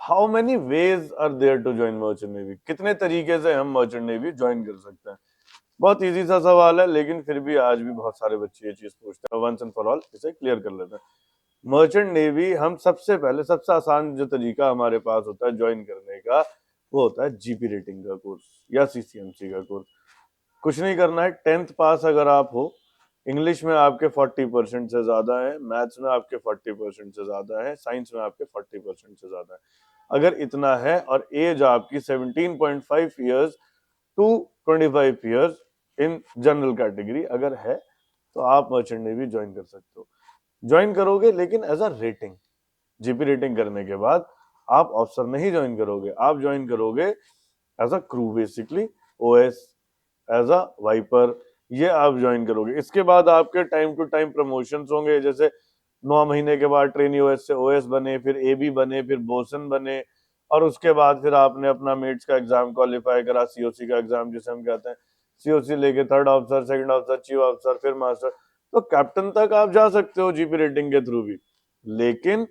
How many ways are there to join merchant navy, कितने तरीके से हम मर्चेंट नेवी ज्वाइन कर सकते हैं। बहुत इजी सा सवाल है, लेकिन फिर भी आज भी बहुत सारे बच्चे ये चीज पूछते हैं। वंस एंड फॉर ऑल इसे क्लियर कर लेते हैं। मर्चेंट नेवी हम सबसे पहले, सबसे आसान जो तरीका हमारे पास होता है ज्वाइन करने का, वो होता है जीपी रेटिंग का कोर्स या सीसीएमसी का कोर्स। कुछ नहीं करना है, 10th पास अगर आप हो, इंग्लिश में आपके 40% से ज्यादा है, मैथ्स में आपके 40% से ज्यादा है, साइंस में आपके 40% से ज्यादा है, अगर इतना है और एज आपकी 17.5 years to 25 years in general category अगर है, तो आप मर्चेंट नेवी ज्वाइन कर सकते हो। ज्वाइन करोगे लेकिन as a rating, GP rating करने के बाद आप ऑफिसर नहीं ज्वाइन करोगे, आप ज्वाइन करोगे as a crew, basically OS, as a wiper, ये आप ज्वाइन करोगे। इसके बाद आपके टाइम टू टाइम प्रमोशंस होंगे, जैसे 9 महीने के बाद ट्रेनी ओएस से ओएस बने, फिर एबी बने, फिर बोसन बने, और उसके बाद फिर आपने अपना मेट्स का एग्जाम क्वालिफाई करा, सीओसी का एग्जाम जिसे हम कहते हैं, सीओसी लेके third officer, second officer, chief officer, फिर मास्टर, तो कैप्टन तक आप जा सकते हो जीपी रेटिंग के थ्रू भी। लेकिन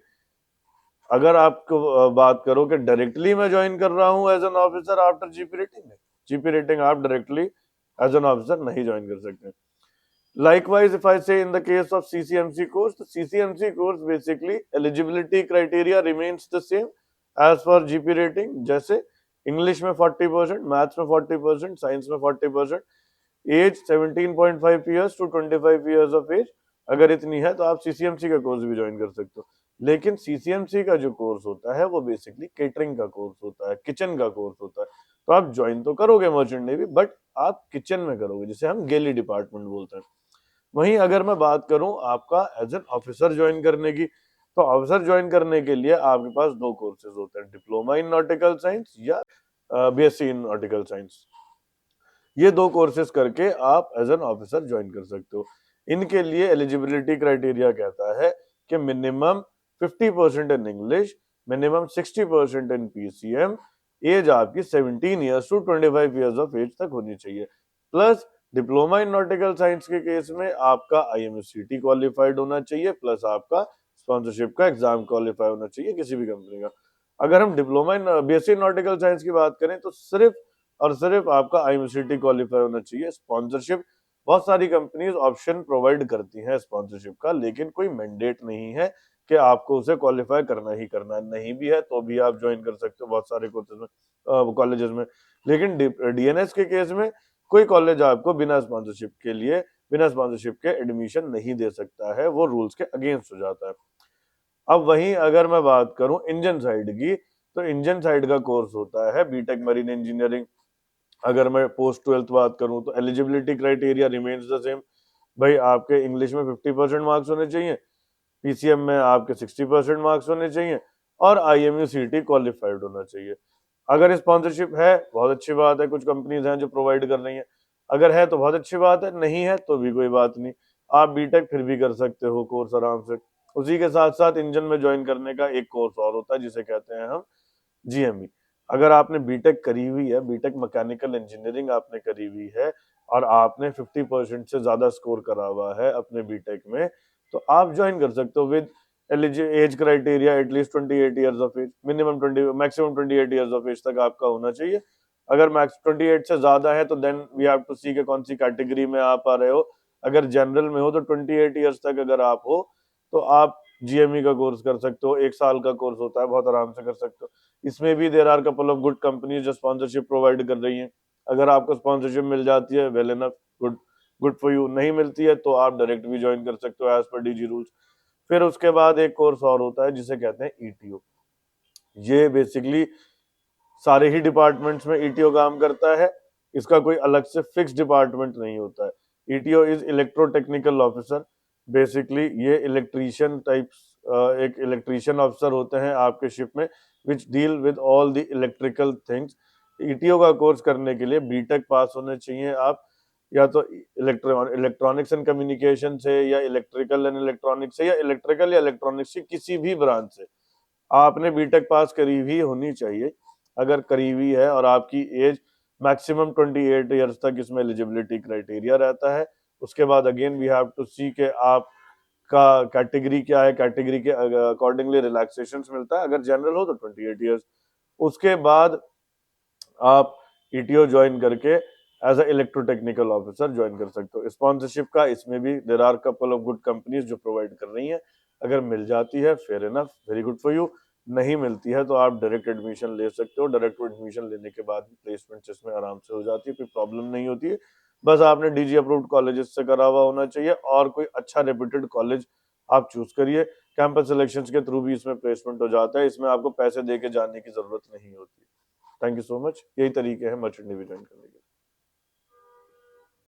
अगर आपको बात करो कि डायरेक्टली मैं ज्वाइन कर रहा हूं as an officer after GP rating, GP rating आप डायरेक्टली एज एन ऑफिसर नहीं ज्वाइन कर सकते। Likewise, if I say in the case of CCMC course, the CCMC course basically eligibility criteria remains the same as for GP rating, जैसे English में 40%, maths में 40%, science में 40%, age 17.5 years to 25 years of age, अगर इतनी है तो आप CCMC का कोर्स भी ज्वाइन कर सकते हो। लेकिन सीसीएमसी का जो कोर्स होता है वो बेसिकली केटरिंग का कोर्स होता है, किचन का कोर्स होता है। तो आप ज्वाइन तो करोगे मर्चेंट नेवी, बट आप किचन में करोगे, जिसे हम गेली डिपार्टमेंट बोलते हैं। वहीं अगर मैं बात करूं आपका एज एन ऑफिसर ज्वाइन करने की, तो ऑफिसर ज्वाइन करने के लिए आपके पास दो कोर्सेज होते हैं, डिप्लोमा इन नॉटिकल साइंस या बीएससी इन नॉटिकल साइंस। ये दो कोर्सेज करके आप एज एन ऑफिसर ज्वाइन कर सकते हो। इनके लिए एलिजिबिलिटी क्राइटेरिया कहता है कि minimum 50% in English, minimum 60% in PCM, age आपकी 17 years to 25 years of age तक होनी चाहिए। Plus diploma in nautical science के केस में आपका आईएमएससीटी क्वालिफाइड होना चाहिए, प्लस आपका स्पॉन्सरशिप का एग्जाम क्वालिफाई होना चाहिए किसी भी कंपनी का। अगर हम diploma in BSc nautical science की बात करें, तो सिर्फ और सिर्फ आपका आईएमसीटी क्वालिफाई होना चाहिए। स्पॉन्सरशिप, बहुत सारी कंपनीज ऑप्शन प्रोवाइड करती हैं स्पॉन्सरशिप का, लेकिन कोई मैंडेट नहीं है कि आपको उसे क्वालिफाई करना ही करना है। नहीं भी है तो भी आप ज्वाइन कर सकते हो बहुत सारे कोर्सेज में, कॉलेजेस में। लेकिन डीएनएस के केस में कोई कॉलेज आपको बिना स्पॉन्सरशिप के लिए, बिना स्पॉन्सरशिप के एडमिशन नहीं दे सकता है, वो रूल्स के अगेंस्ट हो जाता है। अब वहीं अगर मैं बात करूं इंजन साइड की, तो इंजन साइड का कोर्स होता है बीटेक मरीन इंजीनियरिंग। अगर मैं पोस्ट 12th बात करूं, तो eligibility criteria remains the same. भाई आपके इंग्लिश में 50% मार्क्स होने चाहिए, पीसीएम में आपके 60% मार्क्स होने चाहिए, और आईएमयू सीटी क्वालिफाइड होना चाहिए। अगर स्पॉन्सरशिप है, बहुत अच्छी बात है, कुछ कंपनीज हैं जो प्रोवाइड कर रही हैं। अगर है तो बहुत अच्छी बात है, नहीं है तो भी कोई बात नहीं, आप बीटेक फिर भी कर सकते हो कोर्स आराम से। उसी के साथ साथ इंजन में ज्वाइन करने का एक कोर्स और होता है जिसे कहते हैं हम जीएमई। अगर आपने बीटेक करी हुई है, बीटेक मैकेनिकल इंजीनियरिंग आपने करी हुई है, और आपने 50% से ज्यादा स्कोर करा हुआ है अपने बीटेक में, तो आप ज्वाइन कर सकते हो with age criteria at least 28 years of age, minimum 20, maximum 28 years of age तक आपका होना चाहिए। अगर मैक्स 28 से ज्यादा है तो देन वी हैव टू सी के कौन सी कैटेगरी में आप आ रहे हो। अगर जनरल में हो तो 28 ईयर्स तक अगर आप हो, तो आप जीएमई का कोर्स कर सकते हो, 1 साल का कोर्स होता है, बहुत आराम से कर सकते हो। इसमें भी there are couple of good companies जो स्पॉन्सरशिप प्रोवाइड कर रही हैं। अगर आपको स्पॉन्सरशिप मिल जाती है, well enough, good, good for you. नहीं मिलती है तो आप डायरेक्ट भी ज्वाइन कर सकते हो एज पर डीजी रूल्स। फिर उसके बाद एक कोर्स और होता है जिसे कहते हैं ईटीओ। ये बेसिकली सारे ही डिपार्टमेंट्स में ईटीओ काम करता है, इसका कोई अलग से फिक्स डिपार्टमेंट नहीं होता है। ETO is electrotechnical officer. Basically ये इलेक्ट्रीशियन टाइप्स, एक इलेक्ट्रीशियन ऑफिसर होते हैं आपके शिप में, which deal with all the electrical things. ETO का कोर्स करने के लिए बीटेक पास होने चाहिए आप, या तो इलेक्ट्रॉनिक्स एंड कम्युनिकेशन से, या इलेक्ट्रिकल एंड इलेक्ट्रॉनिक्स से, या इलेक्ट्रिकल या इलेक्ट्रॉनिक्स की किसी भी ब्रांच से आपने बीटेक पास करी हुई होनी चाहिए। अगर करी हुई है और आपकी एज मैक्सिमम 28 ईयर्स तक इसमें एलिजिबिलिटी क्राइटेरिया रहता है। उसके बाद अगेन वी हैव टू सी के आप का कैटेगरी क्या है, कैटेगरी के अकॉर्डिंगली रिलैक्सेशन मिलता है। अगर जनरल हो तो 28 ईयर्स। उसके बाद आप ईटीओ ज्वाइन करके as a electrotechnical officer join कर सकते हो। स्पॉन्सरशिप का इसमें भी there are couple of good companies जो प्रोवाइड कर रही हैं। अगर मिल जाती है fair enough, very good for you. नहीं मिलती है तो आप डायरेक्ट एडमिशन ले सकते हो। डायरेक्ट एडमिशन लेने के बाद प्लेसमेंट इसमें आराम से हो जाती है, कोई प्रॉब्लम नहीं होती है। बस आपने डीजी अप्रूव्ड कॉलेजेस से करा हुआ होना चाहिए और कोई अच्छा रेप्यूटेड कॉलेज आप चूज करिए। कैंपस सिलेक्शंस के थ्रू भी इसमें प्लेसमेंट हो जाता है, इसमें आपको पैसे दे के जाने की जरूरत नहीं होती। Thank you so much. यही तरीके हैं मर्चेंट नेवी ज्वाइन करने के।